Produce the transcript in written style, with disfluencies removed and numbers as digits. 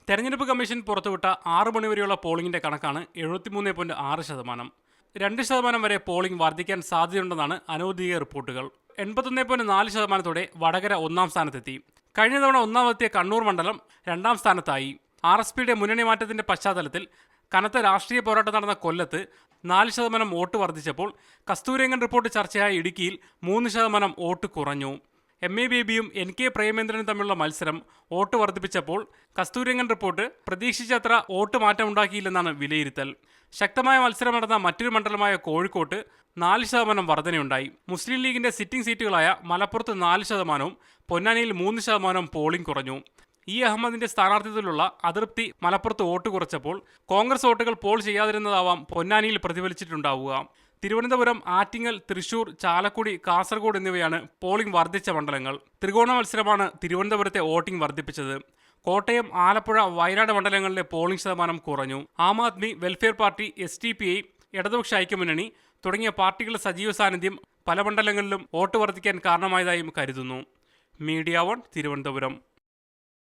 തെരഞ്ഞെടുപ്പ് കമ്മീഷൻ പുറത്തുവിട്ട 6 മണിവരെയുള്ള പോളിംഗിന്റെ കണക്കാണ് 73.6%. 2% വരെ പോളിംഗ് വർദ്ധിക്കാൻ സാധ്യതയുണ്ടെന്നാണ് അനൌദ്യോഗിക റിപ്പോർട്ടുകൾ. 81.4%-ഓടെ വടകര ഒന്നാം സ്ഥാനത്തെത്തി. കഴിഞ്ഞ തവണ ഒന്നാമതെത്തിയ കണ്ണൂർ മണ്ഡലം രണ്ടാം സ്ഥാനത്തായി. RSPയുടെ മുന്നണി മാറ്റത്തിന്റെ പശ്ചാത്തലത്തിൽ കനത്ത രാഷ്ട്രീയ പോരാട്ടം നടന്ന കൊല്ലത്ത് 4% വോട്ട് വർദ്ധിച്ചപ്പോൾ കസ്തൂരിരംഗൻ റിപ്പോർട്ട് ചർച്ചയായ ഇടുക്കിയിൽ 3% വോട്ട് കുറഞ്ഞു. MA ബേബിയും NK പ്രേമേന്ദ്രനും തമ്മിലുള്ള മത്സരം വോട്ട് വർദ്ധിപ്പിച്ചപ്പോൾ കസ്തൂരിരംഗൻ റിപ്പോർട്ട് പ്രതീക്ഷിച്ചത്ര വോട്ട് മാറ്റമുണ്ടാക്കിയില്ലെന്നാണ് വിലയിരുത്തൽ. ശക്തമായ മത്സരം നടന്ന മറ്റൊരു മണ്ഡലമായ കോഴിക്കോട്ട് 4% വർധനയുണ്ടായി. മുസ്ലിം ലീഗിന്റെ സിറ്റിംഗ് സീറ്റുകളായ മലപ്പുറത്ത് 4%, പൊന്നാനിയിൽ 3% പോളിംഗ് കുറഞ്ഞു. അഹമ്മദിന്റെ സ്ഥാനാർത്ഥിത്വത്തിലുള്ള അതൃപ്തി മലപ്പുറത്ത് വോട്ട് കുറച്ചപ്പോൾ കോൺഗ്രസ് വോട്ടുകൾ പോൾ ചെയ്യാതിരുന്നതാവാം പൊന്നാനിയിൽ പ്രതിഫലിച്ചിട്ടുണ്ടാവുക. തിരുവനന്തപുരം, ആറ്റിങ്ങൽ, തൃശൂർ, ചാലക്കുടി, കാസർഗോഡ് എന്നിവയാണ് പോളിംഗ് വർദ്ധിച്ച മണ്ഡലങ്ങൾ. ത്രികോണ മത്സരമാണ് തിരുവനന്തപുരത്തെ വോട്ടിംഗ് വർദ്ധിപ്പിച്ചത്. കോട്ടയം, ആലപ്പുഴ, വയനാട് മണ്ഡലങ്ങളിലെ പോളിംഗ് ശതമാനം കുറഞ്ഞു. Aam Aadmi, welfare party, SDPI, ഇടതുപക്ഷ ഐക്യമുന്നണി തുടങ്ങിയ പാർട്ടികളുടെ സജീവ സാന്നിധ്യം പല മണ്ഡലങ്ങളിലും വോട്ട് വർദ്ധിക്കാൻ കാരണമായതായും കരുതുന്നു. മീഡിയ 1 തിരുവനന്തപുരം.